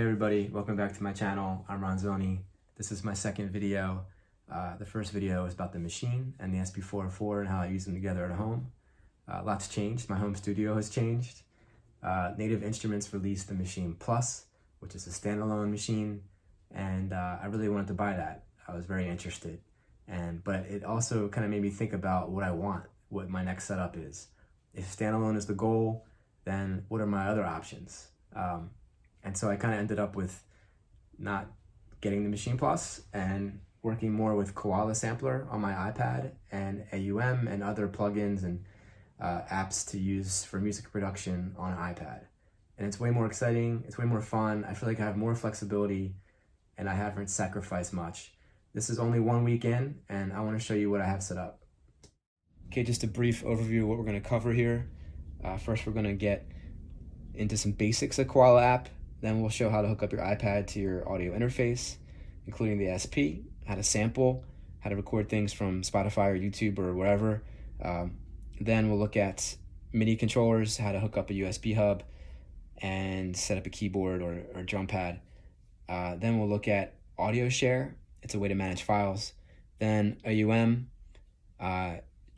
Hey everybody, welcome back to my channel. I'm Ronzoni. This is my second video. The first video is about the Maschine and the SP404 and how I use them together at home. Lots changed. My home studio has changed. Native Instruments released the Maschine Plus, which is a standalone machine, and I really wanted to buy that. I was very interested, but it also kind of made me think about what I want, what my next setup is. If standalone is the goal, then what are my other options? And so I kind of ended up with not getting the Maschine Plus and working more with Koala Sampler on my iPad and AUM and other plugins and apps to use for music production on an iPad. And it's way more exciting, it's way more fun. I feel like I have more flexibility and I haven't sacrificed much. This is only 1 week in and I want to show you what I have set up. Okay, just a brief overview of what we're going to cover here. First, we're going to get into some basics of Koala App. Then we'll show how to hook up your iPad to your audio interface, including the SP, how to sample, how to record things from Spotify or YouTube or wherever. Then we'll look at MIDI controllers, how to hook up a USB hub and set up a keyboard or drum pad. Then we'll look at audio share. It's a way to manage files. Then AUM,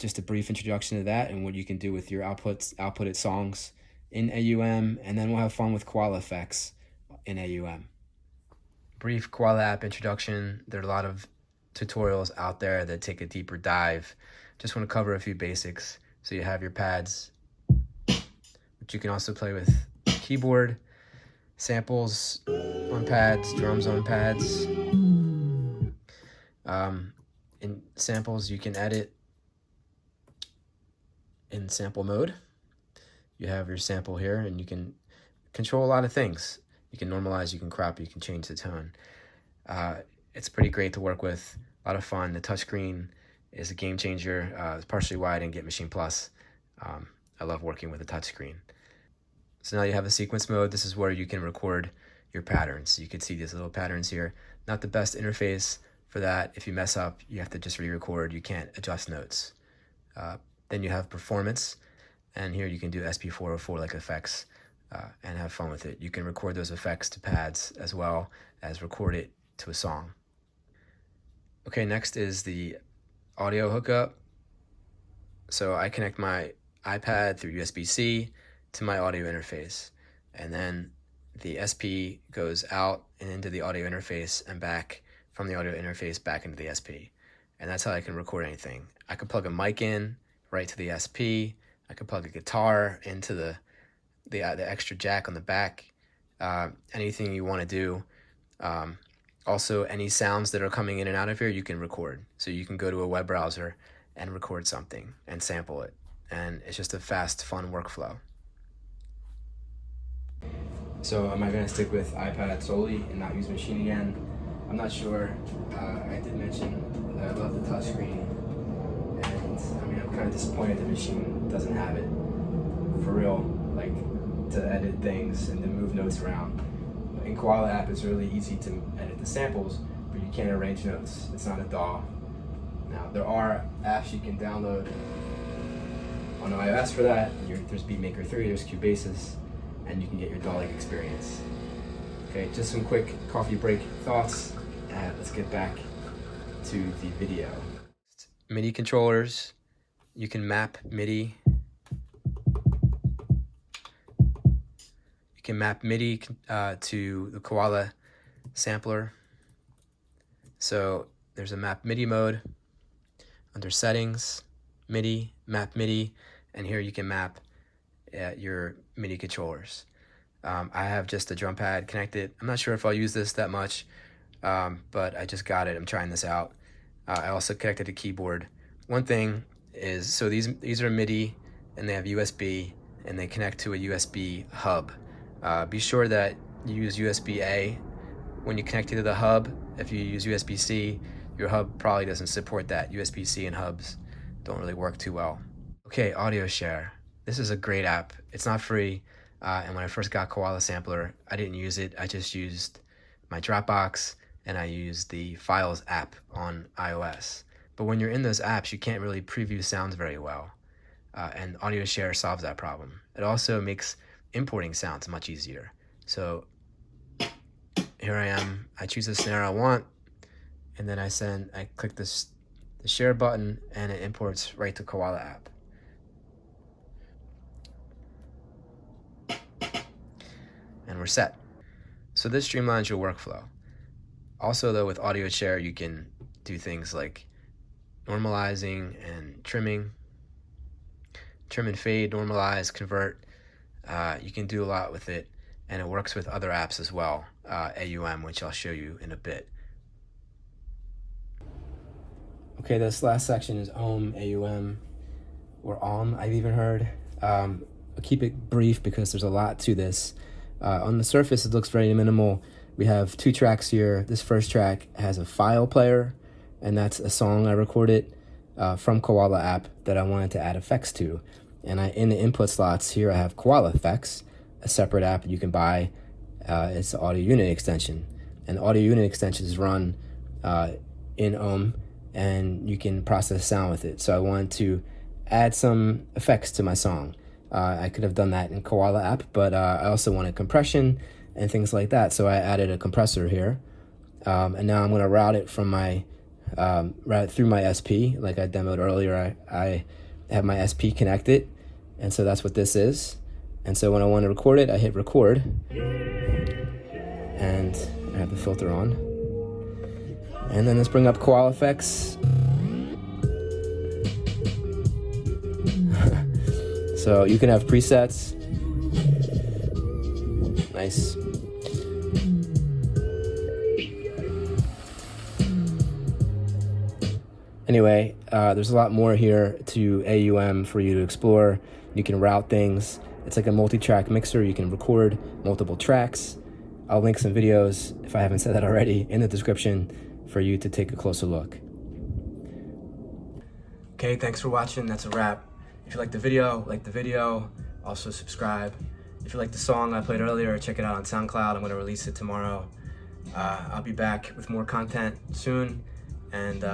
just a brief introduction to that and what you can do with your outputted songs in AUM, and then we'll have fun with Koala effects in AUM. Brief Koala App introduction. There are a lot of tutorials out there that take a deeper dive. Just want to cover a few basics. So you have your pads, but you can also play with keyboard, samples on pads, drums on pads. In samples, you can edit in sample mode. You have your sample here and you can control a lot of things. You can normalize, you can crop, you can change the tone. It's pretty great to work with, a lot of fun. The touchscreen is a game changer. It's partially why I didn't get Maschine Plus. I love working with a touchscreen. So now you have a sequence mode. This is where you can record your patterns. You can see these little patterns here. Not the best interface for that. If you mess up, you have to just re-record. You can't adjust notes. Then you have performance. And here you can do SP404 like effects and have fun with it. You can record those effects to pads as well as record it to a song. Okay, next is the audio hookup. So I connect my iPad through USB-C to my audio interface. And then the SP goes out and into the audio interface and back from the audio interface back into the SP. And that's how I can record anything. I can plug a mic in right to the SP. I could plug a guitar into the extra jack on the back, anything you want to do. Also, any sounds that are coming in and out of here, you can record. So you can go to a web browser and record something and sample it. And it's just a fast, fun workflow. So am I going to stick with iPad solely and not use Maschine again? I'm not sure. I did mention that I love the touchscreen. And I mean, I'm kind of disappointed the Maschine doesn't have it for real, like to edit things and to move notes around. In Koala App, it's really easy to edit the samples, but you can't arrange notes. It's not a DAW. Now, there are apps you can download on iOS for that. There's Beatmaker 3, there's Cubasis, and you can get your DAW-like experience. Okay, just some quick coffee break thoughts, and let's get back to the video. MIDI controllers, you can map MIDI. You can map MIDI to the Koala Sampler. So there's a map MIDI mode under settings, MIDI, map MIDI, and here you can map your MIDI controllers. I have just a drum pad connected. I'm not sure if I'll use this that much, but I just got it. I'm trying this out. I also connected a keyboard. One thing is, so these are MIDI and they have USB and they connect to a USB hub. Be sure that you use USB-A when you connect to the hub. If you use USB-C, your hub probably doesn't support that. USB-C and hubs don't really work too well. Okay, audio share. This is a great app. It's not free. And when I first got Koala Sampler, I didn't use it. I just used my Dropbox and I use the Files app on iOS. But when you're in those apps, you can't really preview sounds very well. And audio share solves that problem. It also makes importing sounds much easier. So here I am. I choose the snare I want, and then I click the share button, and it imports right to Koala App. And we're set. So this streamlines your workflow. Also though, with audio share, you can do things like normalizing and trimming. Trim and fade, normalize, convert. You can do a lot with it, and it works with other apps as well, AUM, which I'll show you in a bit. Okay, this last section is OM, AUM, or OM, I've even heard. I'll keep it brief because there's a lot to this. On the surface, it looks very minimal. We have 2 tracks here. This first track has a file player, and that's a song I recorded from Koala App that I wanted to add effects to. And in the input slots here, I have Koala Effects, a separate app you can buy. It's an audio unit extension. And audio unit extensions run in OM, and you can process sound with it. So I wanted to add some effects to my song. I could have done that in Koala App, but I also wanted compression and things like that. So I added a compressor here. And now I'm going to route it from route through my SP, like I demoed earlier. I have my SP connected, and so that's what this is. And so when I want to record it, I hit record, and I have the filter on. And then let's bring up Koala Effects. So you can have presets. Nice. Anyway, there's a lot more here to AUM for you to explore. You can route things. It's like a multi-track mixer. You can record multiple tracks. I'll link some videos, if I haven't said that already, in the description for you to take a closer look. Okay, thanks for watching. That's a wrap. If you like the video, also subscribe. If you like the song I played earlier, check it out on SoundCloud. I'm going to release it tomorrow. I'll be back with more content soon, and